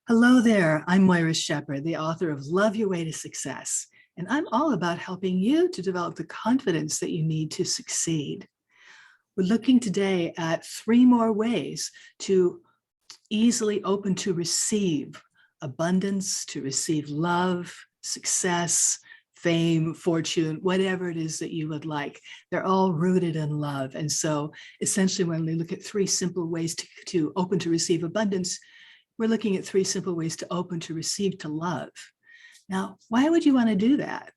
Hello there, I'm Moira Shepherd, the author of Love Your Way to Success, and I'm all about helping you to develop the confidence that you need to succeed. We're looking today at 3 more ways to easily open to receive abundance, to receive love, success, fame, fortune, whatever it is that you would like. They're all rooted in love. And so essentially when we look at 3 simple ways to open to receive abundance, we're looking at 3 simple ways to open to receive to love. Now, why would you want to do that?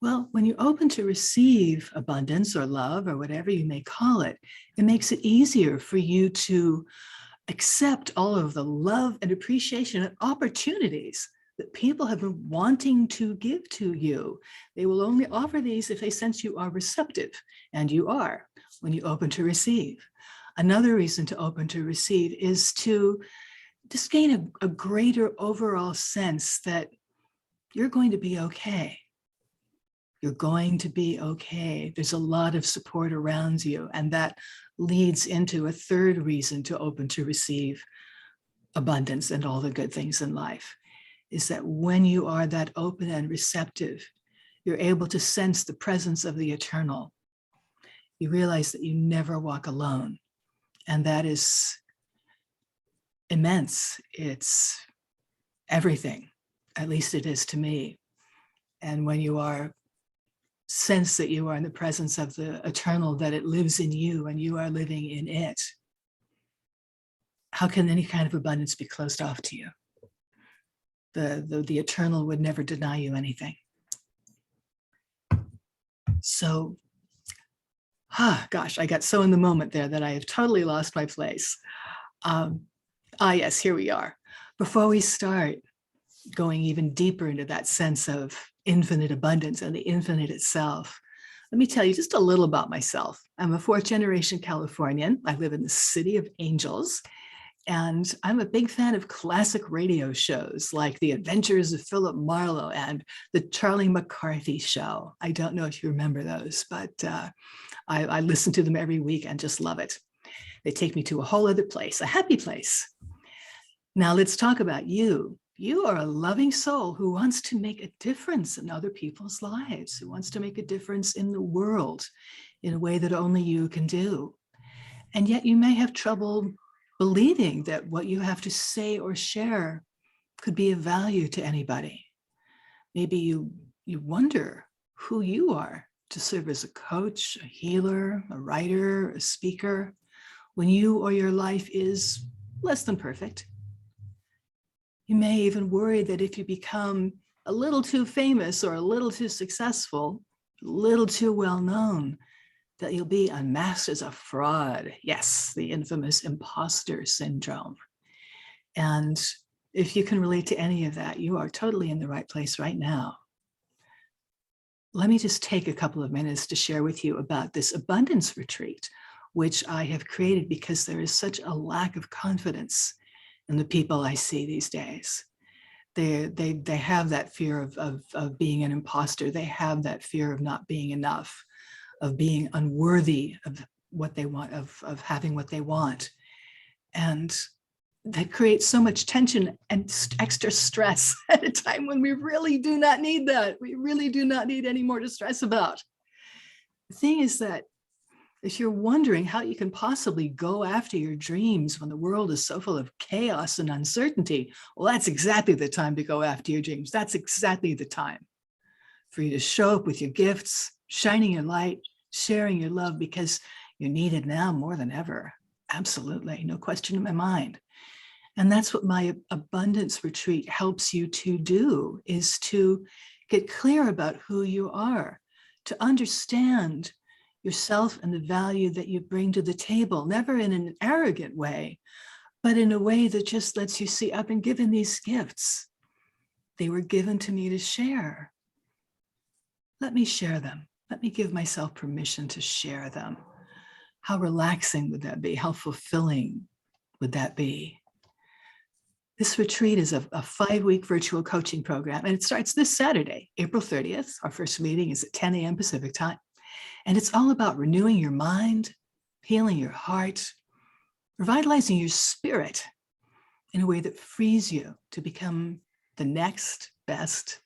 Well, when you open to receive abundance or love or whatever you may call it, it makes it easier for you to accept all of the love and appreciation and opportunities that people have been wanting to give to you. They will only offer these if they sense you are receptive, and you are when you open to receive. Another reason to open to receive is to just gain a greater overall sense that you're going to be okay. You're going to be okay. There's a lot of support around you, and that leads into a third reason to open to receive abundance and all the good things in life, is that when you are that open and receptive, you're able to sense the presence of the eternal. You realize that you never walk alone, and that is immense. It's everything, at least it is to me. And when you are sense that you are in the presence of the eternal, that it lives in you and you are living in it, how can any kind of abundance be closed off to you? The eternal would never deny you anything. So, gosh, I got so in the moment there that I have totally lost my place. Yes, here we are. Before we start going even deeper into that sense of infinite abundance and the infinite itself, let me tell you just a little about myself. I'm a 4th-generation Californian. I live in the city of Angels, and I'm a big fan of classic radio shows like The Adventures of Philip Marlowe and The Charlie McCarthy Show. I don't know if you remember those, but I listen to them every week and just love it. They take me to a whole other place, a happy place. Now let's talk about you. You are a loving soul who wants to make a difference in other people's lives, who wants to make a difference in the world in a way that only you can do. And yet you may have trouble believing that what you have to say or share could be of value to anybody. Maybe you wonder who you are to serve as a coach, a healer, a writer, a speaker, when you or your life is less than perfect. You may even worry that if you become a little too famous or a little too successful, a little too well known, that you'll be unmasked as a fraud. Yes, the infamous imposter syndrome. And if you can relate to any of that, you are totally in the right place right now. Let me just take a couple of minutes to share with you about this abundance retreat, which I have created because there is such a lack of confidence in the people I see these days. They have that fear of being an imposter. They have that fear of not being enough, of being unworthy of what they want, of having what they want. And that creates so much tension and extra stress at a time when we really do not need that. We really do not need any more to stress about. The thing is that if you're wondering how you can possibly go after your dreams when the world is so full of chaos and uncertainty, well, that's exactly the time to go after your dreams. That's exactly the time for you to show up with your gifts, shining your light, sharing your love, because you're needed now more than ever. Absolutely, no question in my mind. And that's what my abundance retreat helps you to do, is to get clear about who you are, to understand yourself and the value that you bring to the table, never in an arrogant way, but in a way that just lets you see, I've been given these gifts. They were given to me to share. Let me share them. Let me give myself permission to share them. How relaxing would that be? How fulfilling would that be? This retreat is a 5-week virtual coaching program, and it starts this Saturday, April 30th. Our first meeting is at 10 a.m. Pacific time. And it's all about renewing your mind, healing your heart, revitalizing your spirit, in a way that frees you to become the next best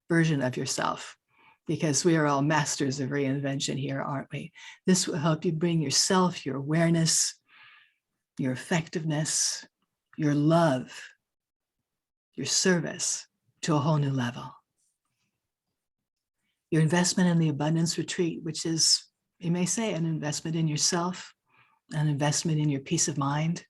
version of yourself. Because we are all masters of reinvention here, aren't we? This will help you bring yourself, your awareness, your effectiveness, your love, your service to a whole new level. Your investment in the Abundance Retreat, which is, you may say, an investment in yourself, an investment in your peace of mind,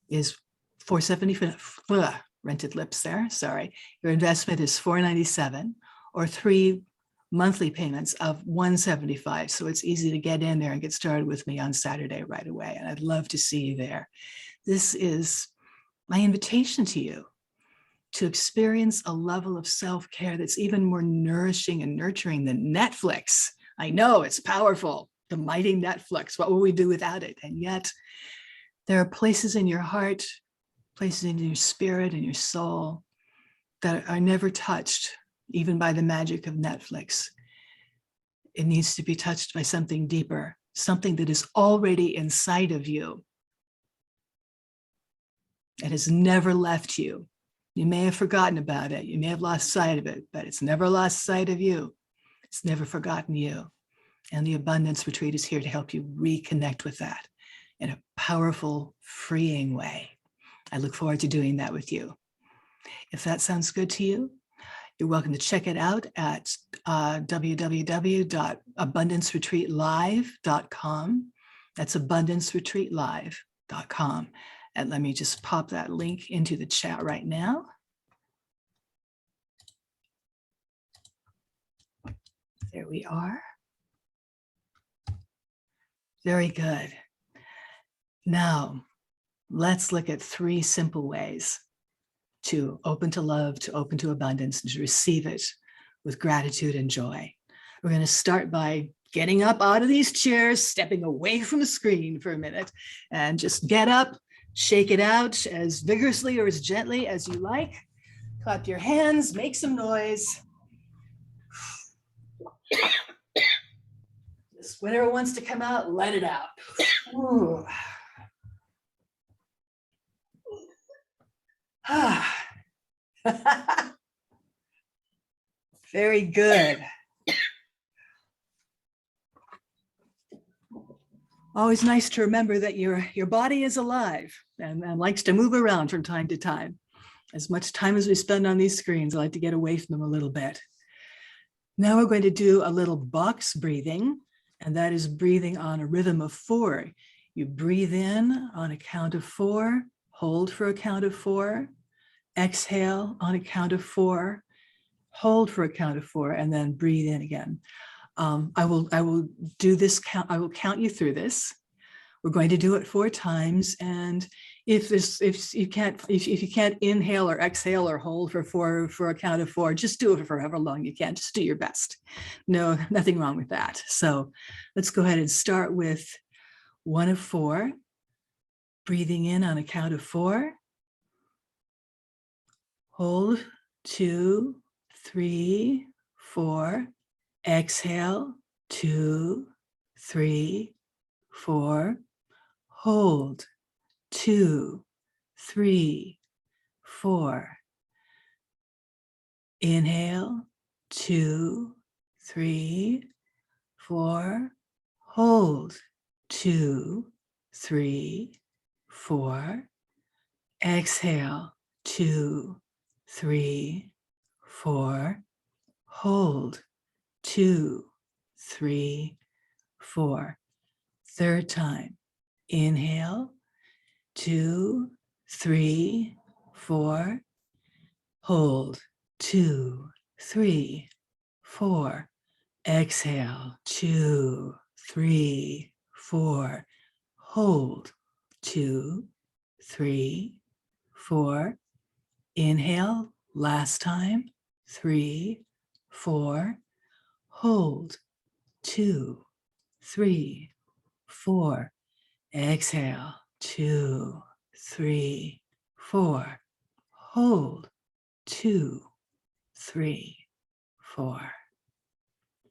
is $475. Rented lips there, sorry. Your investment is $497, or 3 monthly payments of $175. So it's easy to get in there and get started with me on Saturday right away. And I'd love to see you there. This is my invitation to you to experience a level of self-care that's even more nourishing and nurturing than Netflix. I know it's powerful, the mighty Netflix. What will we do without it? And yet there are places in your heart, places in your spirit and your soul that are never touched, even by the magic of Netflix. It needs to be touched by something deeper, something that is already inside of you. It has never left you. You may have forgotten about it. You may have lost sight of it, but it's never lost sight of you. It's never forgotten you. And the Abundance Retreat is here to help you reconnect with that in a powerful, freeing way. I look forward to doing that with you. If that sounds good to you, you're welcome to check it out at www.abundanceretreatlive.com. That's abundanceretreatlive.com. And let me just pop that link into the chat right now. There we are. Very good. Now, let's look at 3 simple ways to open to love, to open to abundance, and to receive it with gratitude and joy. We're going to start by getting up out of these chairs, stepping away from the screen for a minute, and just get up, shake it out as vigorously or as gently as you like. Clap your hands, make some noise. Just whenever it wants to come out, let it out. Ooh. Very good. Always nice to remember that your body is alive and likes to move around from time to time. As much time as we spend on these screens, I like to get away from them a little bit. Now we're going to do a little box breathing, and that is breathing on a rhythm of 4. You breathe in on a count of 4, hold for a count of 4, exhale on a count of 4, hold for a count of 4, and then breathe in again. I will do this count. I will count you through this. We're going to do it 4 times, and if you can't inhale or exhale or hold for a count of 4, just do it for however long you can. Just do your best. No, nothing wrong with that. So let's go ahead and start with 1 of 4. Breathing in on a count of 4. Hold 2, 3, 4. Exhale 2, 3, 4. Hold 2, 3, 4. Inhale 2, 3, 4. Hold 2, 3, 4. Exhale 2, 3, 4. Hold 2, 3, 4. Third time. Inhale 2, 3, 4. Hold 2, 3, 4. Exhale 2, 3, 4. Hold 2, 3, 4. Inhale last time. 3, 4. Hold 2, 3, 4. Exhale 2, 3, 4. Hold 2, 3, 4.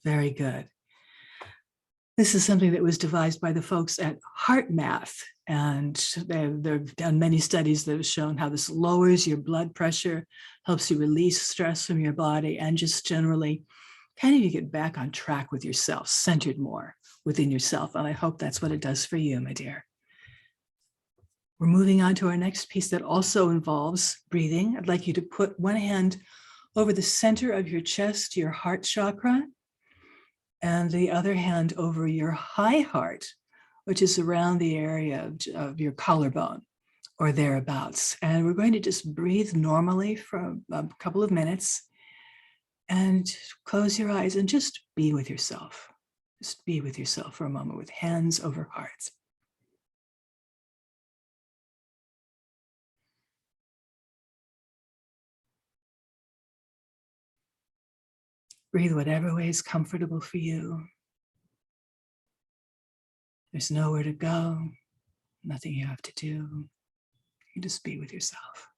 Very good. This is something that was devised by the folks at Heart Math. And they've done many studies that have shown how this lowers your blood pressure, helps you release stress from your body, and just generally kind of you get back on track with yourself, centered more within yourself. And I hope that's what it does for you, my dear. We're moving on to our next piece that also involves breathing. I'd like you to put one hand over the center of your chest, your heart chakra, and the other hand over your high heart, which is around the area of your collarbone or thereabouts. And we're going to just breathe normally for a couple of minutes and close your eyes and just be with yourself. Just be with yourself for a moment with hands over hearts. Breathe whatever way is comfortable for you. There's nowhere to go, nothing you have to do. You just be with yourself.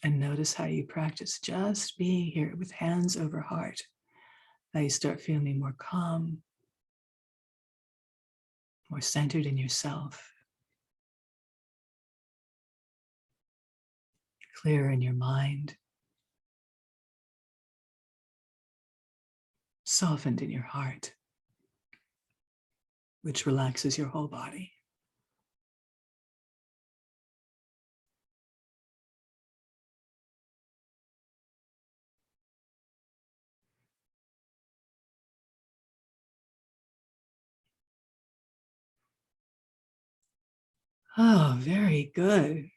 And notice how you practice just being here with hands over heart. How you start feeling more calm, more centered in yourself, clear in your mind, softened in your heart, which relaxes your whole body. Oh, very good.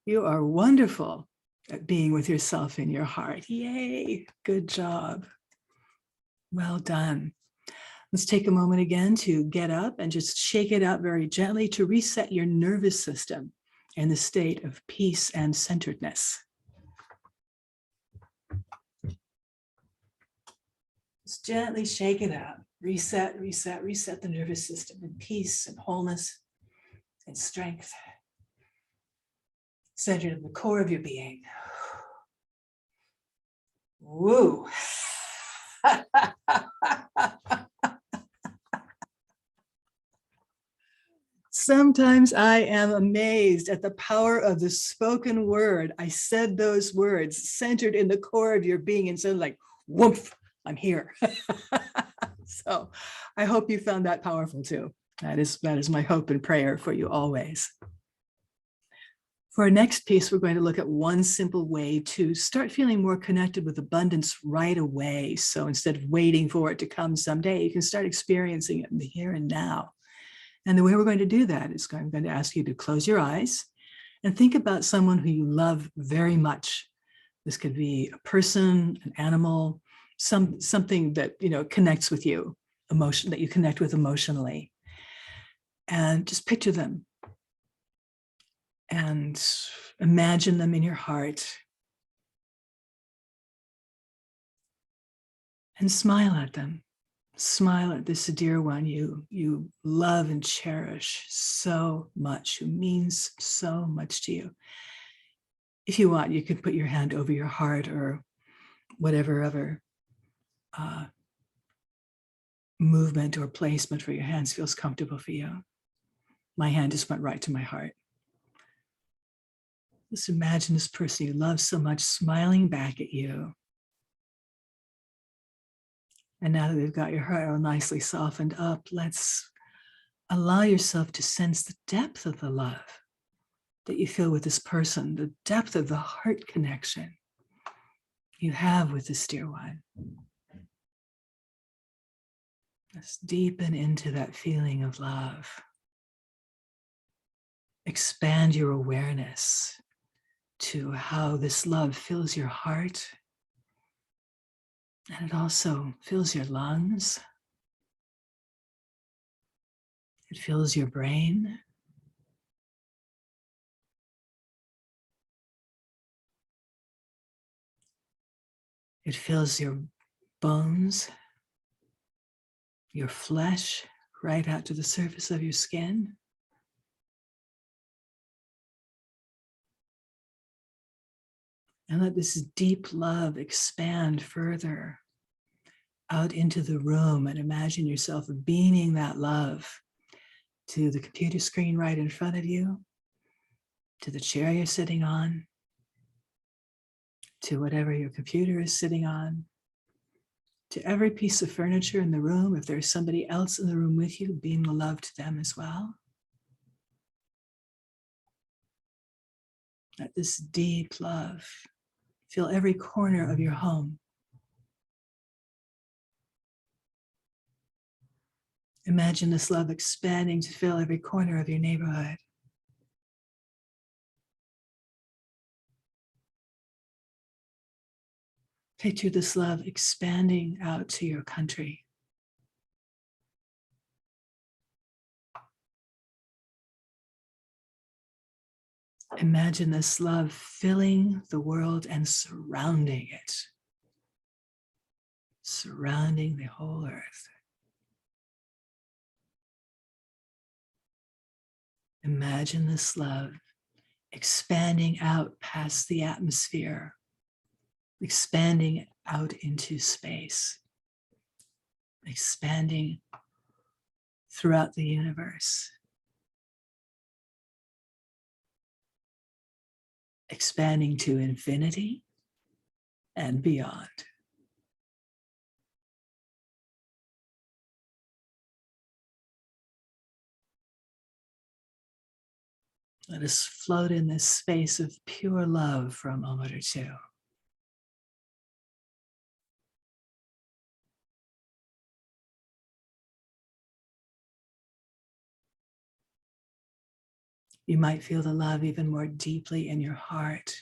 You are wonderful at being with yourself in your heart. Yay, good job. Well done. Let's take a moment again to get up and just shake it out very gently to reset your nervous system in the state of peace and centeredness. Just gently shake it out. Reset, reset, reset the nervous system in peace and wholeness and strength. Centered in the core of your being. Woo. Sometimes I am amazed at the power of the spoken word. I said those words centered in the core of your being and said like, woof, I'm here. So I hope you found that powerful too. That is my hope and prayer for you always. For our next piece, we're going to look at one simple way to start feeling more connected with abundance right away. So instead of waiting for it to come someday, you can start experiencing it in the here and now. And the way we're going to do that is I'm going to ask you to close your eyes and think about someone who you love very much. This could be a person, an animal, something that connects with you, emotion that you connect with emotionally. And just picture them and imagine them in your heart and smile at them. Smile at this dear one you love and cherish so much, who means so much to you. If you want, you can put your hand over your heart or whatever other movement or placement for your hands feels comfortable for you. My hand just went right to my heart. Just imagine this person you love so much smiling back at you. And now that they've got your heart all nicely softened up, let's allow yourself to sense the depth of the love that you feel with this person, the depth of the heart connection you have with this dear one. Let's deepen into that feeling of love. Expand your awareness to how this love fills your heart. And it also fills your lungs. It fills your brain. It fills your bones, your flesh, right out to the surface of your skin. And let this deep love expand further out into the room, and imagine yourself beaming that love to the computer screen right in front of you, to the chair you're sitting on, to whatever your computer is sitting on, to every piece of furniture in the room. If there's somebody else in the room with you, beam the love to them as well. Let this deep love fill every corner of your home. Imagine this love expanding to fill every corner of your neighborhood. Picture this love expanding out to your country. Imagine this love filling the world and surrounding it, surrounding the whole earth. Imagine this love expanding out past the atmosphere, expanding out into space, expanding throughout the universe, expanding to infinity and beyond. Let us float in this space of pure love for a moment or two. You might feel the love even more deeply in your heart.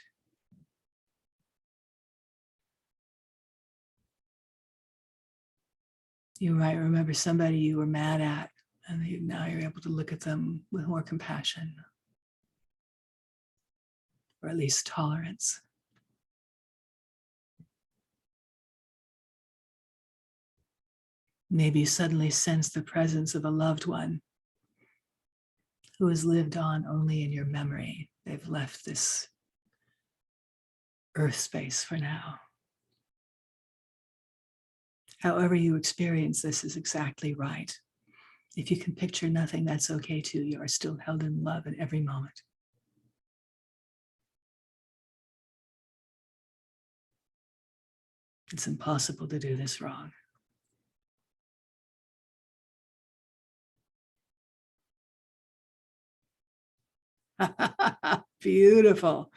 You might remember somebody you were mad at, and now you're able to look at them with more compassion, or at least tolerance. Maybe you suddenly sense the presence of a loved one who has lived on only in your memory. They've left this earth space for now. However you experience this is exactly right. If you can picture nothing, that's okay too. You are still held in love at every moment. It's impossible to do this wrong. Beautiful.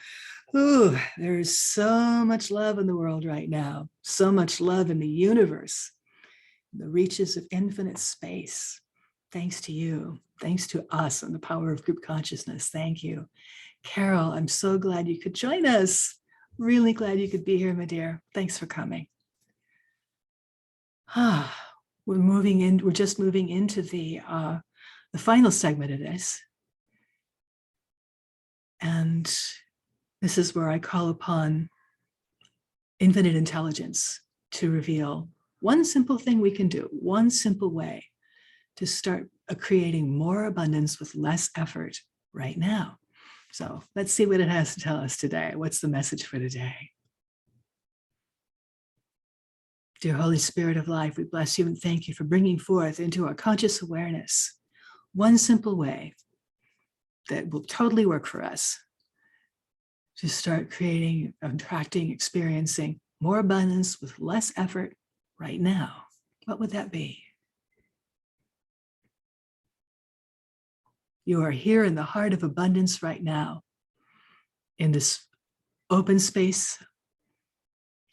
Ooh, there's so much love in the world right now, so much love in the universe, the reaches of infinite space. Thanks to you, thanks to us and the power of group consciousness. Thank you. Carol, I'm so glad you could join us. Really glad you could be here, my dear. Thanks for coming. We're just moving into the final segment of this. And this is where I call upon infinite intelligence to reveal one simple thing we can do, one simple way to start creating more abundance with less effort right now. So let's see what it has to tell us today. What's the message for today? Dear Holy Spirit of life, we bless you and thank you for bringing forth into our conscious awareness one simple way that will totally work for us to start creating, attracting, experiencing more abundance with less effort right now. What would that be? You are here in the heart of abundance right now, in this open space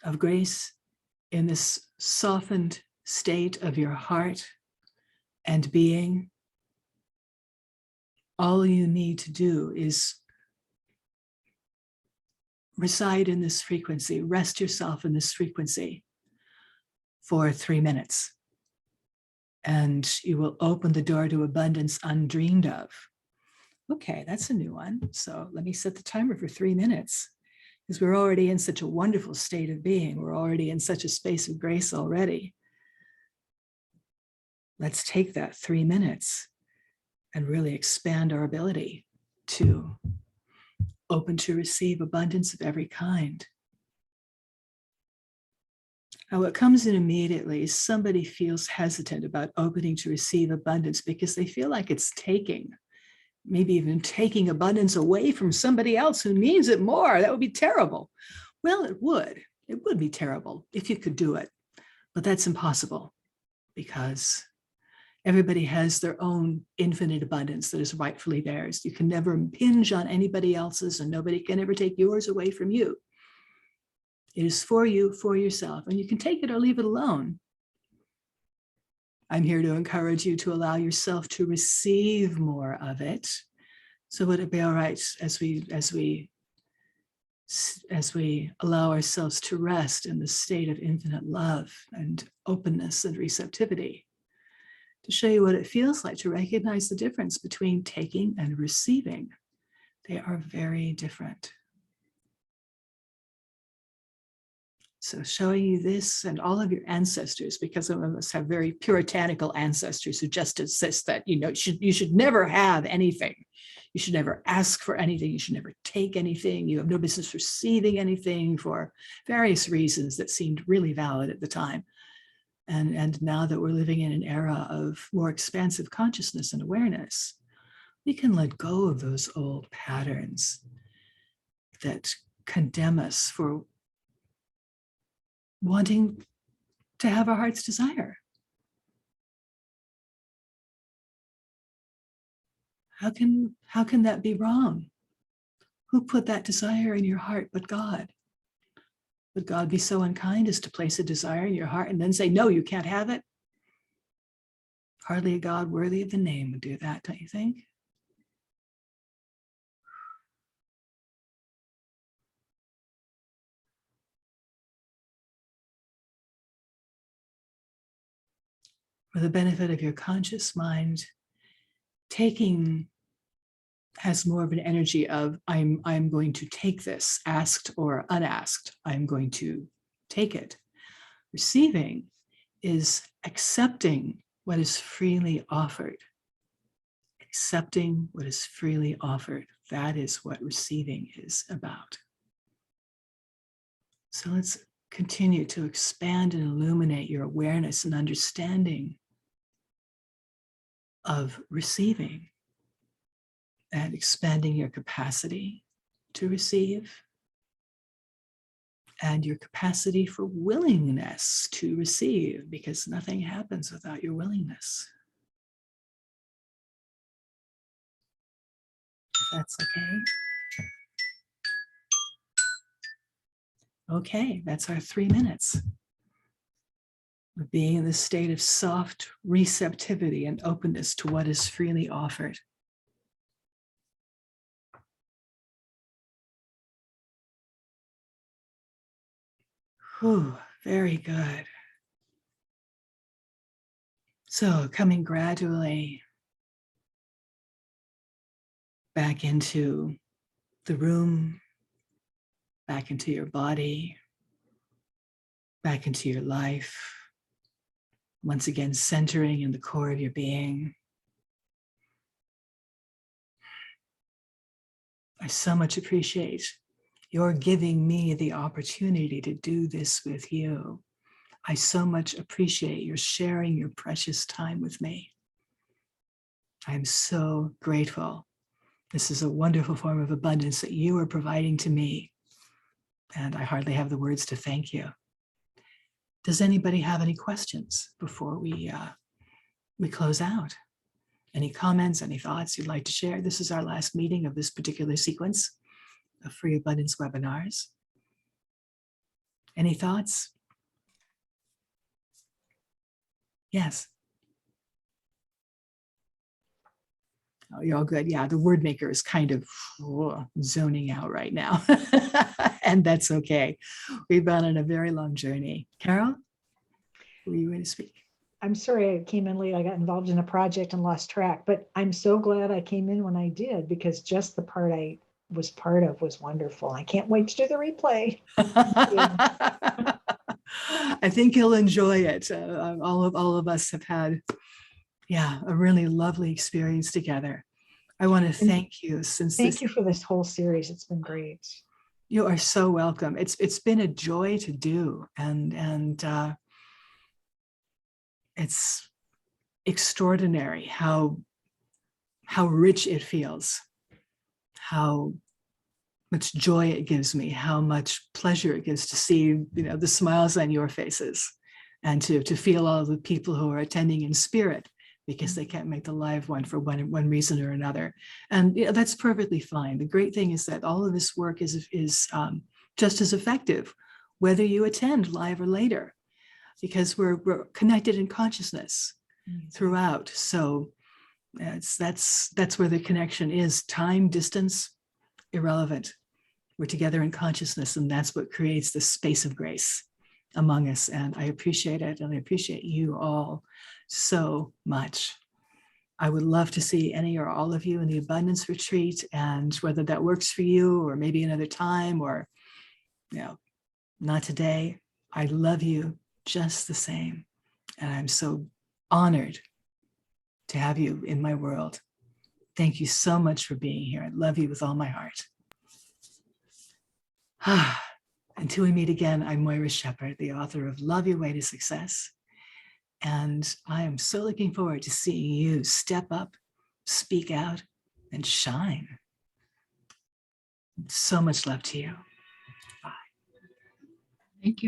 of grace, in this softened state of your heart and being. All you need to do is reside in this frequency, rest yourself in this frequency for 3 minutes. And you will open the door to abundance undreamed of. Okay, that's a new one. So let me set the timer for 3 minutes, because we're already in such a wonderful state of being. We're already in such a space of grace already. Let's take that 3 minutes and really expand our ability to open to receive abundance of every kind. Now, what comes in immediately is somebody feels hesitant about opening to receive abundance because they feel like it's taking, maybe even taking abundance away from somebody else who needs it more. That would be terrible. Well, it would. It would be terrible if you could do it, but that's impossible because everybody has their own infinite abundance that is rightfully theirs. You can never impinge on anybody else's, and nobody can ever take yours away from you. It is for you, for yourself, and you can take it or leave it alone. I'm here to encourage you to allow yourself to receive more of it. So would it be all right as we allow ourselves to rest in the state of infinite love and openness and receptivity, to show you what it feels like to recognize the difference between taking and receiving. They are very different. So showing you this and all of your ancestors, because some of us have very puritanical ancestors who just insist that, you should never have anything. You should never ask for anything. You should never take anything. You have no business receiving anything for various reasons that seemed really valid at the time. And now that we're living in an era of more expansive consciousness and awareness, we can let go of those old patterns that condemn us for wanting to have our heart's desire. How can that be wrong? Who put that desire in your heart but God? Would God be so unkind as to place a desire in your heart and then say, no, you can't have it? Hardly a God worthy of the name would do that, don't you think? For the benefit of your conscious mind, taking has more of an energy of I'm going to take this, asked or unasked. I'm going to take it. Receiving is accepting what is freely offered. Accepting what is freely offered. That is what receiving is about. So let's continue to expand and illuminate your awareness and understanding of receiving, and expanding your capacity to receive and your capacity for willingness to receive, because nothing happens without your willingness. If that's okay. Okay, that's our 3 minutes of being in the state of soft receptivity and openness to what is freely offered. Whew, very good. So coming gradually back into the room, back into your body, back into your life. Once again, centering in the core of your being. I so much appreciate your giving me the opportunity to do this with you. I so much appreciate your sharing your precious time with me. I'm so grateful. This is a wonderful form of abundance that you are providing to me. And I hardly have the words to thank you. Does anybody have any questions before we close out? Any comments, any thoughts you'd like to share? This is our last meeting of this particular sequence of free abundance webinars. Any thoughts? Yes. Oh, you're all good. Yeah, the word maker is kind of zoning out right now. And that's okay. We've been on a very long journey. Carol, were you going to speak? I'm sorry I came in late. I got involved in a project and lost track, but I'm so glad I came in when I did, because just the part I was part of was wonderful. I can't wait to do the replay. I think you'll enjoy it. All of us have had, a really lovely experience together. I want to thank you Thank you for this whole series. It's been great. You are so welcome. It's been a joy to do, and it's extraordinary how rich it feels, how much joy it gives me, how much pleasure it gives to see, the smiles on your faces, and to feel all of the people who are attending in spirit because they can't make the live one for one reason or another. And that's perfectly fine. The great thing is that all of this work is just as effective, whether you attend live or later, because we're connected in consciousness throughout. So that's where the connection is. Time, distance, irrelevant. We're together in consciousness, and that's what creates the space of grace among us. And I appreciate it, and I appreciate you all so much. I would love to see any or all of you in the abundance retreat, and whether that works for you or maybe another time, or not today. I love you just the same, and I'm so honored to have you in my world. Thank you so much for being here. I love you with all my heart. Until we meet again, I'm Moira Shepherd, the author of Love Your Way to Success. And I am so looking forward to seeing you step up, speak out, and shine. So much love to you. Bye. Thank you.